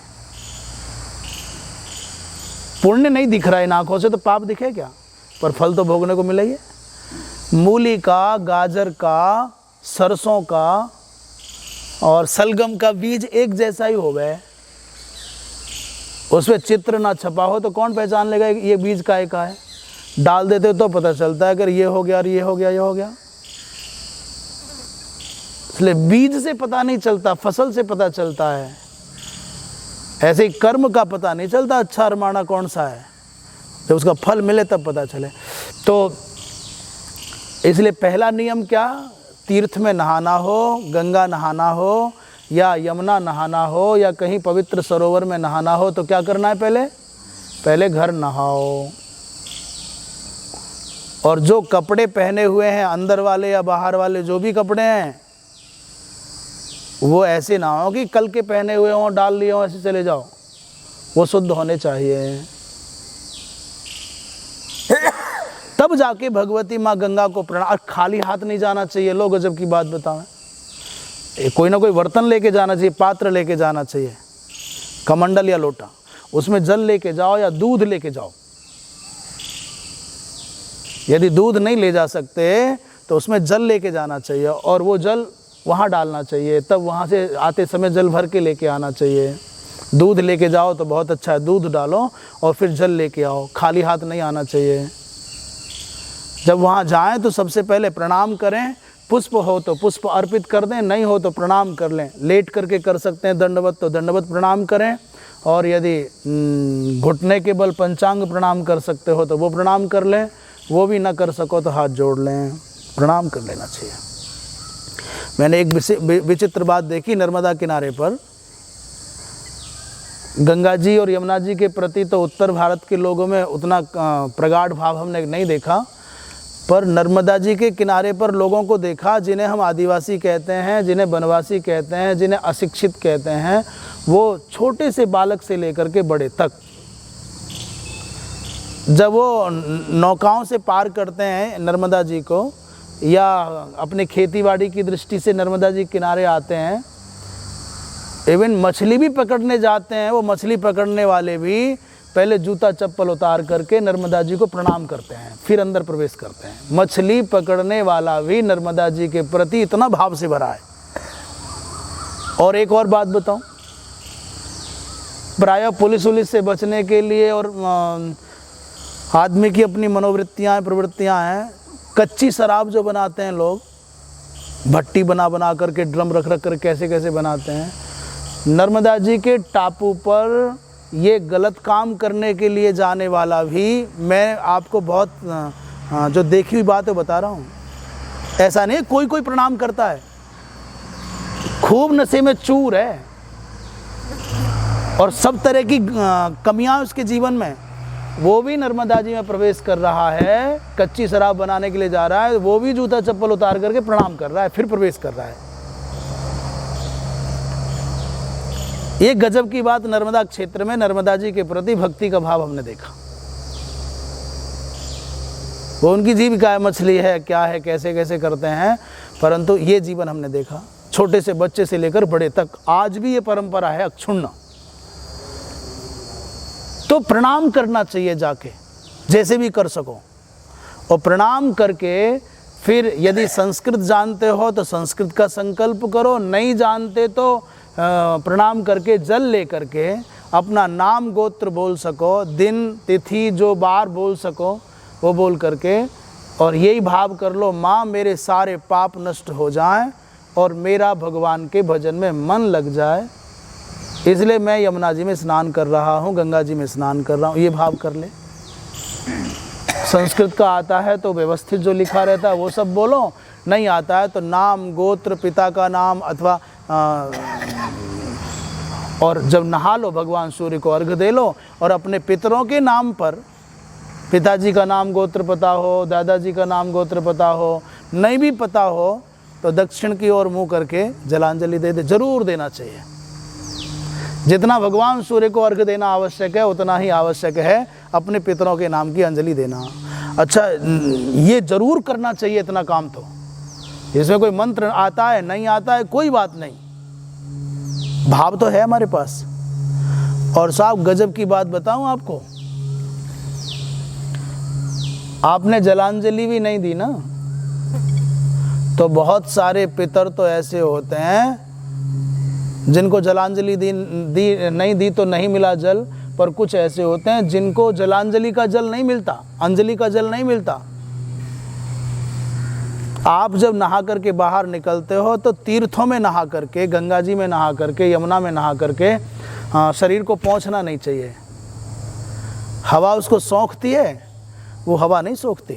पुण्य नहीं दिख रहा है इन आँखों से, तो पाप दिखे क्या? पर फल तो भोगने को मिला ही है। मूली का, गाजर का, सरसों का और सलगम का बीज एक जैसा ही हो गए, उसमें चित्र ना छपा हो तो कौन पहचान लेगा ये बीज का एक है? डाल देते तो पता चलता है अगर ये हो गया और ये हो गया, ये हो गया। इसलिए बीज से पता नहीं चलता, फसल से पता चलता है। ऐसे ही कर्म का पता नहीं चलता अच्छा और माड़ा कौन सा है, जब उसका फल मिले तब पता चले। तो इसलिए पहला नियम क्या? तीर्थ में नहाना हो, गंगा नहाना हो या यमुना नहाना हो या कहीं पवित्र सरोवर में नहाना हो तो क्या करना है? पहले घर नहाओ। और जो कपड़े पहने हुए हैं, अंदर वाले या बाहर वाले, जो भी कपड़े हैं, वो ऐसे ना हो कि कल के पहने हुए हों, डाल लिए हों, ऐसे चले जाओ। वो शुद्ध होने चाहिए। तब जाके भगवती माँ गंगा को प्रणाम। खाली हाथ नहीं जाना चाहिए। लोग गजब की बात बताएं, कोई ना कोई बर्तन लेके जाना चाहिए, पात्र लेके जाना चाहिए, कमंडल या लोटा, उसमें जल लेके जाओ या दूध लेके जाओ। यदि दूध नहीं ले जा सकते तो उसमें जल लेके जाना चाहिए और वो जल वहाँ डालना चाहिए। तब वहाँ से आते समय जल भर के लेके आना चाहिए। दूध लेके जाओ तो बहुत अच्छा है, दूध डालो और फिर जल लेके आओ, खाली हाथ नहीं आना चाहिए। जब वहाँ जाएं तो सबसे पहले प्रणाम करें, पुष्प हो तो पुष्प अर्पित कर दें, नहीं हो तो प्रणाम कर लें। लेट करके कर सकते हैं दंडवत तो दंडवत प्रणाम करें, और यदि घुटने के बल पंचांग प्रणाम कर सकते हो तो वो प्रणाम कर लें, वो भी ना कर सको तो हाथ जोड़ लें, प्रणाम कर लेना चाहिए। मैंने एक विचित्र बात देखी, नर्मदा किनारे पर गंगा जी और यमुना जी के प्रति तो उत्तर भारत के लोगों में उतना प्रगाढ़ भाव हमने नहीं देखा, पर नर्मदा जी के किनारे पर लोगों को देखा जिन्हें हम आदिवासी कहते हैं, जिन्हें वनवासी कहते हैं, जिन्हें अशिक्षित कहते हैं, वो छोटे से बालक से लेकर के बड़े तक जब वो नौकाओं से पार करते हैं नर्मदा जी को, या अपने खेतीबाड़ी की दृष्टि से नर्मदा जी किनारे आते हैं, इवन मछली भी पकड़ने जाते हैं, वो मछली पकड़ने वाले भी पहले जूता चप्पल उतार करके नर्मदा जी को प्रणाम करते हैं, फिर अंदर प्रवेश करते हैं। मछली पकड़ने वाला भी नर्मदा जी के प्रति इतना भाव से भरा है। और एक और बात बताऊं, प्रायः पुलिस से बचने के लिए और आदमी की अपनी मनोवृत्तियाँ प्रवृत्तियाँ हैं, कच्ची शराब जो बनाते हैं लोग, भट्टी बना करके ड्रम रख कर कैसे कैसे बनाते हैं, नर्मदा जी के टापू पर ये गलत काम करने के लिए जाने वाला भी, मैं आपको बहुत जो देखी हुई बात है बता रहा हूँ, ऐसा नहीं कोई कोई प्रणाम करता है, खूब नशे में चूर है और सब तरह की कमियां उसके जीवन में, वो भी नर्मदा जी में प्रवेश कर रहा है, कच्ची शराब बनाने के लिए जा रहा है, वो भी जूता चप्पल उतार करके प्रणाम कर रहा है, फिर प्रवेश कर रहा है। ये गजब की बात, नर्मदा क्षेत्र में नर्मदा जी के प्रति भक्ति का भाव हमने देखा। वो उनकी जीविका है, मछली है, क्या है, कैसे कैसे करते हैं, परंतु ये जीवन हमने देखा, छोटे से बच्चे से लेकर बड़े तक आज भी ये परंपरा है अक्षुण्ण। तो प्रणाम करना चाहिए जाके, जैसे भी कर सको, और प्रणाम करके फिर यदि संस्कृत जानते हो तो संस्कृत का संकल्प करो, नहीं जानते तो प्रणाम करके जल ले करके अपना नाम गोत्र बोल सको, दिन तिथि जो बार बोल सको वो बोल करके, और यही भाव कर लो, माँ मेरे सारे पाप नष्ट हो जाएं और मेरा भगवान के भजन में मन लग जाए, इसलिए मैं यमुना जी में स्नान कर रहा हूँ, गंगा जी में स्नान कर रहा हूँ, ये भाव कर ले। संस्कृत का आता है तो व्यवस्थित जो लिखा रहता है वो सब बोलो, नहीं आता है तो नाम गोत्र पिता का नाम अथवा और जब नहा लो भगवान सूर्य को अर्घ दे लो, और अपने पितरों के नाम पर, पिताजी का नाम गोत्र पता हो, दादाजी का नाम गोत्र पता हो, नहीं भी पता हो तो दक्षिण की ओर मुँह करके जलांजलि दे दे, जरूर देना चाहिए। जितना भगवान सूर्य को अर्घ देना आवश्यक है उतना ही आवश्यक है अपने पितरों के नाम की अंजलि देना। अच्छा, ये जरूर करना चाहिए इतना काम। तो इसमें कोई मंत्र आता है नहीं आता है कोई बात नहीं, भाव तो है हमारे पास। और साहब गजब की बात बताऊं आपको, आपने जलांजलि भी नहीं दी ना, तो बहुत सारे पितर तो ऐसे होते हैं जिनको जलांजलि नहीं दी तो नहीं मिला जल, पर कुछ ऐसे होते हैं जिनको जलांजलि का जल नहीं मिलता, अंजलि का जल नहीं मिलता। आप जब नहा करके बाहर निकलते हो तो तीर्थों में नहा करके, गंगा जी में नहा करके, यमुना में नहा करके शरीर को पोंछना नहीं चाहिए। हवा उसको सोखती है, वो हवा नहीं सोखती।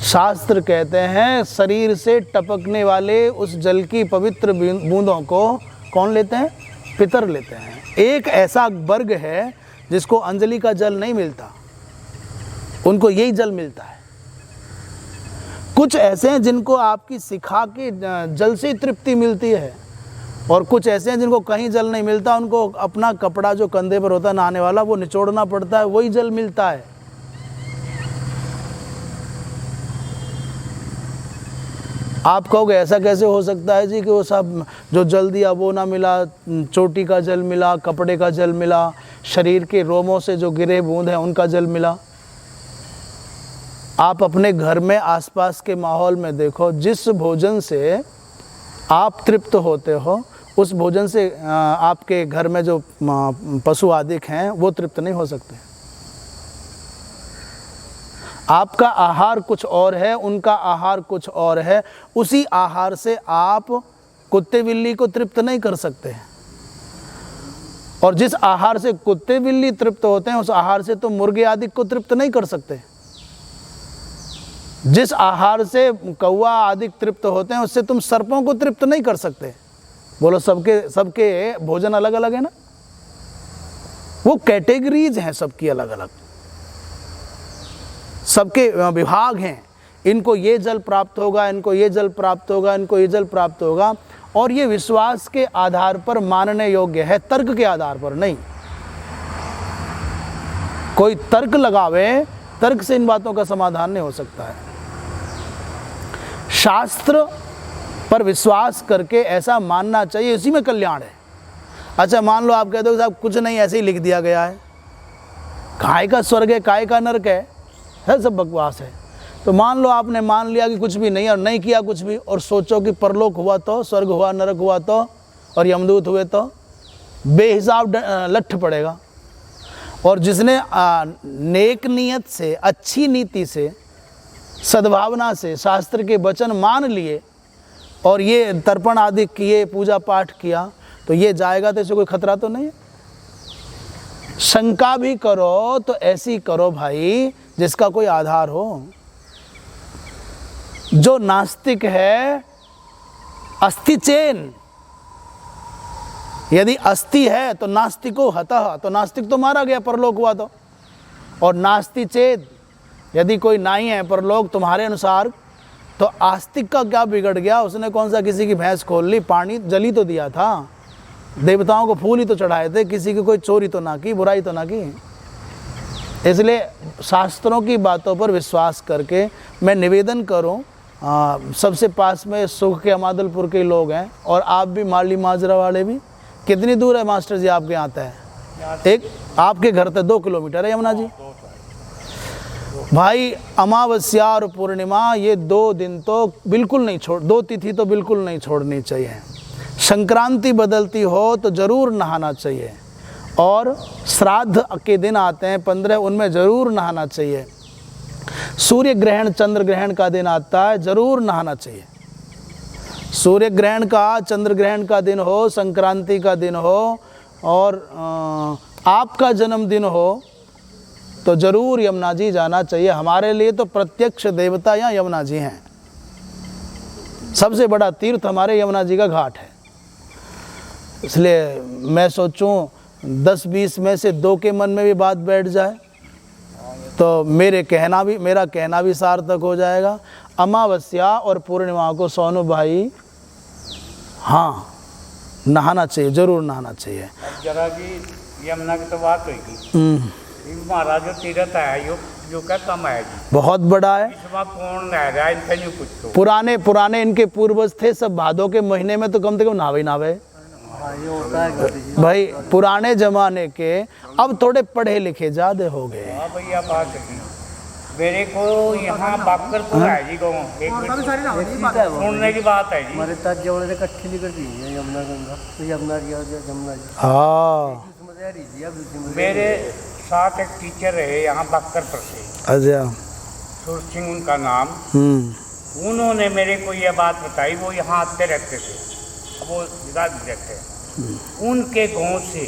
शास्त्र कहते हैं शरीर से टपकने वाले उस जल की पवित्र बूंदों को कौन लेते हैं? पितर लेते हैं। एक ऐसा वर्ग है जिसको अंजलि का जल नहीं मिलता, उनको यही जल मिलता है। कुछ ऐसे हैं जिनको आपकी शिखा के जल से तृप्ति मिलती है, और कुछ ऐसे हैं जिनको कहीं जल नहीं मिलता, उनको अपना कपड़ा जो कंधे पर होता है नहाने वाला वो निचोड़ना पड़ता है, वही जल मिलता है। आप कहोगे ऐसा कैसे हो सकता है जी कि वो सब जो जल दिया वो ना मिला, चोटी का जल मिला, कपड़े का जल मिला, शरीर के रोमों से जो गिरे बूंद हैं उनका जल मिला। आप अपने घर में आसपास के माहौल में देखो, जिस भोजन से आप तृप्त होते हो उस भोजन से आपके घर में जो पशु आदि हैं वो तृप्त नहीं हो सकते। आपका आहार कुछ और है, उनका आहार कुछ और है। उसी आहार से आप कुत्ते बिल्ली को तृप्त नहीं कर सकते, और जिस आहार से कुत्ते बिल्ली तृप्त होते हैं उस आहार से तो मुर्गे आदि को तृप्त नहीं कर सकते। जिस आहार से कौवा आदि तृप्त होते हैं उससे तुम सर्पों को तृप्त नहीं कर सकते। बोलो, सबके भोजन अलग अलग है ना, वो कैटेगरीज हैं सबकी अलग अलग, सबके विभाग हैं। इनको ये जल प्राप्त होगा, इनको ये जल प्राप्त होगा, इनको ये जल प्राप्त होगा, और ये विश्वास के आधार पर मानने योग्य है, तर्क के आधार पर नहीं। कोई तर्क लगावे, तर्क से इन बातों का समाधान नहीं हो सकता है। शास्त्र पर विश्वास करके ऐसा मानना चाहिए, इसी में कल्याण है। अच्छा, मान लो आप कहते हो साहब कुछ नहीं, ऐसे ही लिख दिया गया है, काय का स्वर्ग है, काय का नरक है, सब बकवास है। तो मान लो आपने मान लिया कि कुछ भी नहीं और नहीं किया कुछ भी, और सोचो कि परलोक हुआ तो, स्वर्ग हुआ, नरक हुआ तो, और यमदूत हुए तो, बेहिसाब लठ पड़ेगा। और जिसने नेक नियत से, अच्छी नीति से, सद्भावना से शास्त्र के वचन मान लिए और ये तर्पण आदि किए, पूजा पाठ किया, तो ये जाएगा, तो इसे कोई खतरा तो नहीं है। शंका भी करो तो ऐसी करो भाई जिसका कोई आधार हो। जो नास्तिक है, अस्थि चेन, यदि अस्थि है तो नास्तिको हतः, तो नास्तिक तो मारा गया परलोक हुआ तो। और नास्ति चेत, यदि कोई नहीं है परलोक तुम्हारे अनुसार, तो आस्तिक का क्या बिगड़ गया? उसने कौन सा किसी की भैंस खोल ली, पानी जल ही तो दिया था, देवताओं को फूल ही तो चढ़ाए थे, किसी की कोई चोरी तो ना की, बुराई तो ना की। इसलिए शास्त्रों की बातों पर विश्वास करके मैं निवेदन करूं, सबसे पास में सुख के अमादलपुर के लोग हैं, और आप भी माली माजरा वाले भी। कितनी दूर है मास्टर जी आपके यहाँ है? एक आपके घर से 2 किलोमीटर है यमुना जी। भाई अमावस्या और पूर्णिमा ये 2 दिन तो बिल्कुल नहीं 2 तिथि तो बिल्कुल नहीं छोड़नी चाहिए। संक्रांति बदलती हो तो ज़रूर नहाना चाहिए, और श्राद्ध के दिन आते हैं 15, उनमें ज़रूर नहाना चाहिए। सूर्य ग्रहण, चंद्र ग्रहण का दिन आता है, ज़रूर नहाना चाहिए। सूर्य ग्रहण का, चंद्र ग्रहण का दिन हो, संक्रांति का दिन हो, और आपका जन्मदिन हो, तो ज़रूर यमुना जी जाना चाहिए। हमारे लिए तो प्रत्यक्ष देवता यहाँ यमुना जी हैं। सबसे बड़ा तीर्थ हमारे यमुना जी का घाट है। इसलिए मैं सोचूं 10-20 में से 2 के मन में भी बात बैठ जाए तो मेरा कहना भी सार्थक हो जाएगा। अमावस्या और पूर्णिमा को सोनू भाई, हाँ, नहाना चाहिए, ज़रूर नहाना चाहिए। जरा की यमुना की तो बात होगी, महाराज जो तीर्थ है जो क्या कम है जी, बहुत बड़ा है। इसमें कौन रह रहा है, इनसे नहीं कुछ तो। पुराने इनके पूर्वज थे सब, भादों के महीने में तो कम से कम नहावे भाई, पुराने जमाने के। अब थोड़े पढ़े लिखे ज्यादा हो गए। हाँ भैया, बात है। मेरे को यहाँ बाकरपुर है जी, गाँव सुनने की बात है जी। हमारे साथ जोड़े इकट्ठी निकल रही है यमुना गंगा, तो यमुना जी। हाँ, मेरे साथ एक टीचर रहे यहाँ बाकरपुर से, अच्छा, सुर सिंह उनका नाम। उन्होंने मेरे को ये बात बताई, वो यहाँ आते रहते थे, अब वो विदा भी रहते हैं। उनके गांव से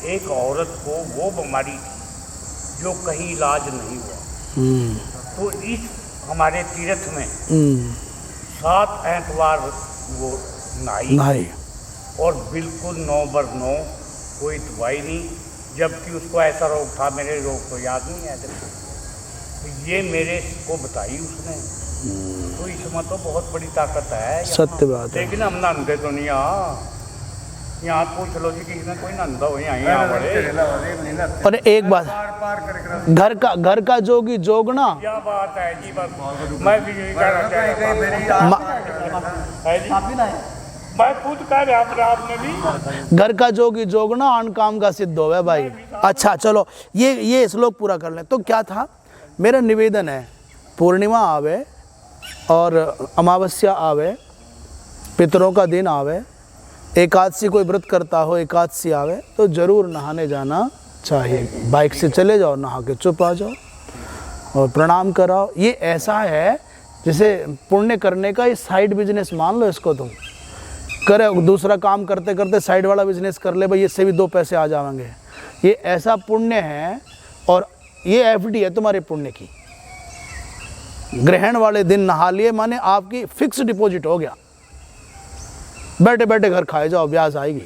एक औरत को वो बीमारी थी जो कहीं इलाज नहीं हुआ। तो इस हमारे तीर्थ में 7 ऐतवार वो नहाई, और बिल्कुल 9/9, कोई दवाई नहीं, जबकि उसको ऐसा रोग था, मेरे रोग को याद नहीं है। तो ये मेरे को बताई उसने। तो इसमें तो बहुत बड़ी ताकत है, सत्य बात है। लेकिन हम नहाते तो नहीं। यहाँ पूछ लो जी, किसी ने कोई नंदा हो यहाँ बड़े। और एक बात, घर का जोगी जोगना, क्या बात है जी। बस मैं भी यही कहना चाहता हूँ, मैं खुद कह रहा, आपने भी घर का जोगी जोगना आन काम का सिद्ध होवे भाई। अच्छा चलो, ये श्लोक पूरा कर लें। तो क्या था मेरा निवेदन है, पूर्णिमा आवे और अमावस्या आवे, पितरों का दिन आवे, एकादशी कोई व्रत करता हो, एकादशी आवे तो ज़रूर नहाने जाना चाहिए। बाइक से चले जाओ, नहा के चुप आ जाओ और प्रणाम कराओ। ये ऐसा है जैसे पुण्य करने का ये साइड बिजनेस मान लो इसको। तुम करे दूसरा काम करते करते साइड वाला बिजनेस कर ले, भाई इससे भी 2 पैसे आ जाएंगे। ये ऐसा पुण्य है और ये एफडी है तुम्हारे पुण्य की। ग्रहण वाले दिन नहा लिए माने आपकी फिक्स डिपॉजिट हो गया, बैठे बैठे घर खाए जाओ, ब्याज आएगी।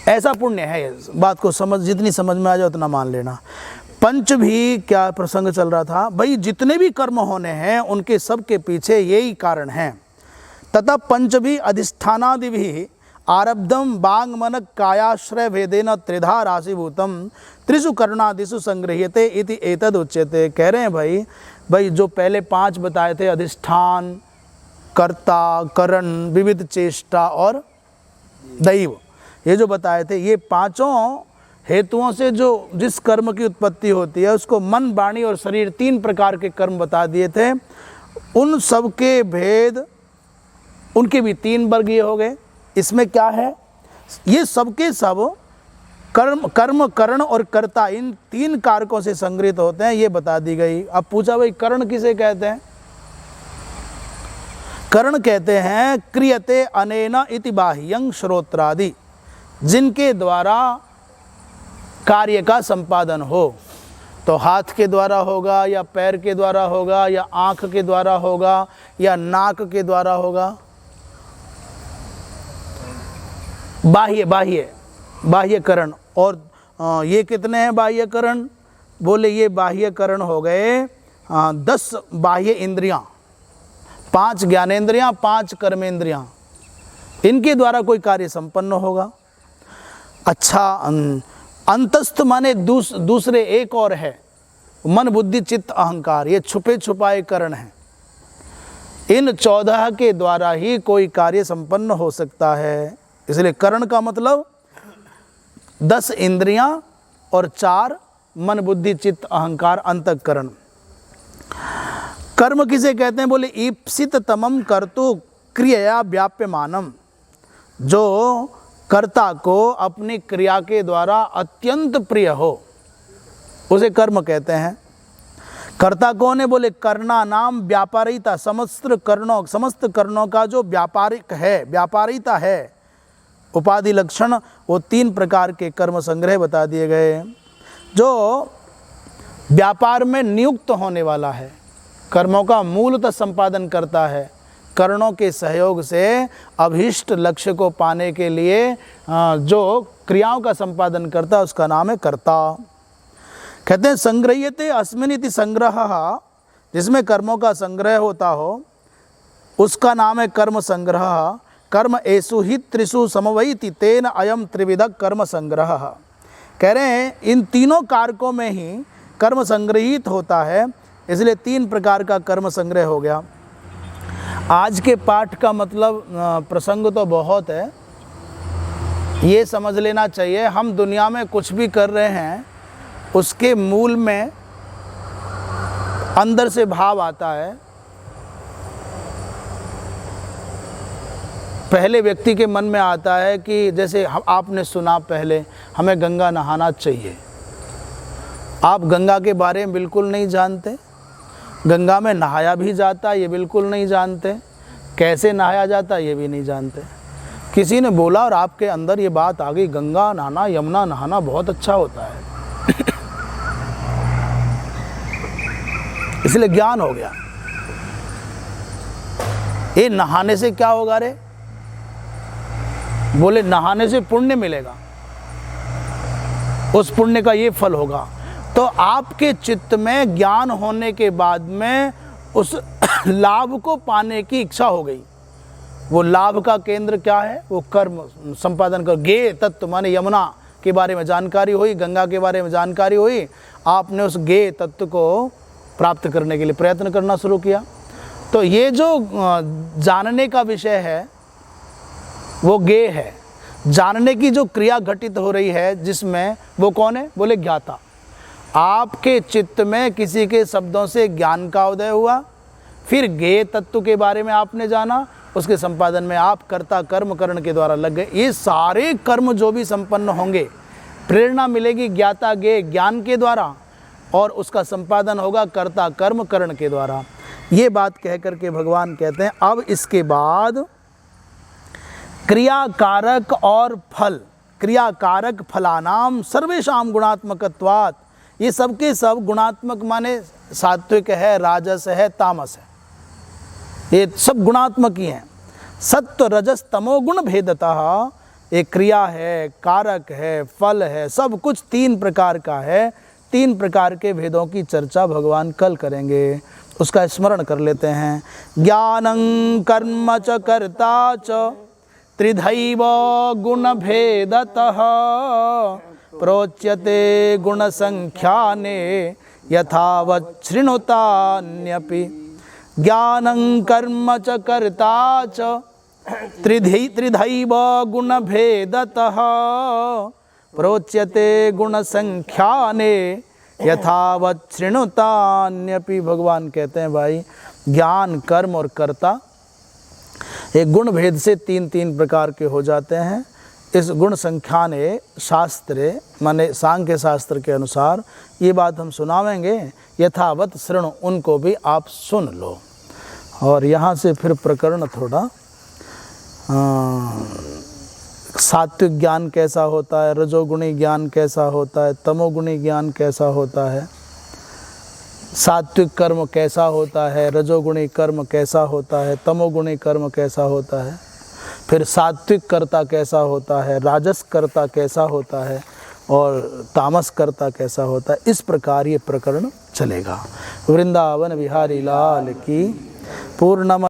ऐसा पुण्य है। बात को समझ, जितनी समझ में आ जाए उतना मान लेना। पंच भी क्या प्रसंग चल रहा था भाई, जितने भी कर्म होने हैं उनके सब के पीछे यही कारण है। तथा पंच भी अधिष्ठानादि भी आरब्धम बांग मन कायाश्रय भेदेन त्रिधा राशिभूतम त्रिषु कर्णादिषु संगृह्यते इति एतद उच्यते। कह रहे हैं भाई जो पहले 5 बताए थे, अधिष्ठान, कर्ता, करण, विविध चेष्टा और दैव, ये जो बताए थे, ये 5 हेतुओं से जो जिस कर्म की उत्पत्ति होती है उसको मन, वाणी और शरीर 3 प्रकार के कर्म बता दिए थे। उन सब के भेद, उनके भी 3 वर्ग ये हो गए। इसमें क्या है, ये सबके सब कर्म करण और कर्ता, इन 3 कारकों से संग्रहित होते हैं, ये बता दी गई। अब पूछा भाई करण किसे कहते हैं? करण कहते हैं क्रियते अनेन इति बाह्यं श्रोत्रादि, जिनके द्वारा कार्य का संपादन हो। तो हाथ के द्वारा होगा या पैर के द्वारा होगा या आँख के द्वारा होगा या नाक के द्वारा होगा। बाह्यकरण। और ये कितने हैं बाह्यकरण? बोले ये बाह्यकरण हो गए 10 बाह्य इंद्रियां, 5 ज्ञानेंद्रियां, 5 कर्मेंद्रियां, इनके द्वारा कोई कार्य संपन्न होगा। अच्छा, अंतस्थ माने दूसरे एक और है, मन बुद्धि चित्त अहंकार, ये छुपे छुपाए करण हैं। इन 14 के द्वारा ही कोई कार्य संपन्न हो सकता है। इसलिए करण का मतलब 10 इंद्रियां और 4 मन बुद्धि चित्त अहंकार अंतःकरण। कर्म किसे कहते हैं? बोले ईप्सित तमम कर्तु क्रिया व्याप्यमानम, जो कर्ता को अपनी क्रिया के द्वारा अत्यंत प्रिय हो उसे कर्म कहते हैं। कर्ता कौन है? बोले कर्णा नाम व्यापारिता, समस्त कर्णों का जो व्यापारिक है, व्यापारिता है, उपाधि लक्षण, वो 3 प्रकार के कर्म संग्रह बता दिए गए। जो व्यापार में नियुक्त होने वाला है, कर्मों का मूलतः संपादन करता है, कर्णों के सहयोग से अभीष्ट लक्ष्य को पाने के लिए जो क्रियाओं का संपादन करता है उसका नाम है कर्ता। कहते हैं संग्रह्यते अस्मिनिति संग्रह, जिसमें कर्मों का संग्रह होता हो उसका नाम है कर्म संग्रह। कर्म एषु हि त्रिषु समवैति तेन अयम त्रिविधक कर्म संग्रह। कह रहे हैं इन 3 कारकों में ही कर्म संग्रहित होता है, इसलिए 3 प्रकार का कर्म संग्रह हो गया। आज के पाठ का मतलब प्रसंग तो बहुत है, ये समझ लेना चाहिए हम दुनिया में कुछ भी कर रहे हैं उसके मूल में अंदर से भाव आता है। पहले व्यक्ति के मन में आता है कि जैसे आपने सुना पहले हमें गंगा नहाना चाहिए। आप गंगा के बारे में बिल्कुल नहीं जानते, गंगा में नहाया भी जाता ये बिल्कुल नहीं जानते, कैसे नहाया जाता ये भी नहीं जानते। किसी ने बोला और आपके अंदर ये बात आ गई, गंगा नहाना, यमुना नहाना बहुत अच्छा होता है इसलिए ज्ञान हो गया। ये नहाने से क्या होगा रे? बोले नहाने से पुण्य मिलेगा, उस पुण्य का ये फल होगा। तो आपके चित्त में ज्ञान होने के बाद में उस लाभ को पाने की इच्छा हो गई। वो लाभ का केंद्र क्या है? वो कर्म संपादन कर। गे तत्व माने यमुना के बारे में जानकारी हुई, गंगा के बारे में जानकारी हुई, आपने उस गे तत्व को प्राप्त करने के लिए प्रयत्न करना शुरू किया। तो ये जो जानने का विषय है वो गे है। जानने की जो क्रिया घटित हो रही है जिसमें, वो कौन है? बोले ज्ञाता। आपके चित्त में किसी के शब्दों से ज्ञान का उदय हुआ, फिर गे तत्व के बारे में आपने जाना, उसके संपादन में आप कर्ता कर्म करण के द्वारा लग गए। ये सारे कर्म जो भी संपन्न होंगे, प्रेरणा मिलेगी ज्ञाता ज्ञेय ज्ञान के द्वारा और उसका संपादन होगा कर्ता कर्म करण के द्वारा। ये बात कह करके भगवान कहते हैं अब इसके बाद क्रियाकारक और फल, क्रियाकारक फलानाम सर्वेशाम गुणात्मकत्वात्, ये सबके सब गुणात्मक माने सात्विक है, राजस है, तामस है, ये सब गुणात्मक ही हैं। सत्व रजस तमो गुण भेदतः, एक क्रिया है, कारक है, फल है, सब कुछ 3 प्रकार का है। 3 प्रकार के भेदों की चर्चा भगवान कल करेंगे, उसका स्मरण कर लेते हैं। ज्ञानं कर्म च कर्ता च त्रिधैव गुण भेदतः प्रोच्यते गुण संख्याने यथावत् शृणुतान्यपि। ज्ञानं कर्म च कर्ता च त्रिधैव गुण भेदतः प्रोच्यते गुण संख्याने यथावत् शृणुतान्यपि। भगवान कहते हैं भाई ज्ञान, कर्म और कर्ता एक गुण भेद से 3 प्रकार के हो जाते हैं। इस गुण संख्या ने शास्त्रे माने सांख्य शास्त्र के अनुसार ये बात हम सुनावेंगे, यथावत शृणु, उनको भी आप सुन लो। और यहाँ से फिर प्रकरण थोड़ा सात्विक ज्ञान कैसा होता है, रजोगुणी ज्ञान कैसा होता है, तमोगुणी ज्ञान कैसा होता है, सात्विक कर्म कैसा होता है, रजोगुणी कर्म कैसा होता है, तमोगुणी कर्म कैसा होता है, फिर सात्विक कर्ता कैसा होता है, राजस कर्ता कैसा होता है और तामस कर्ता कैसा होता है। इस प्रकार ये प्रकरण चलेगा। वृंदावन बिहारी लाल की पूर्णम।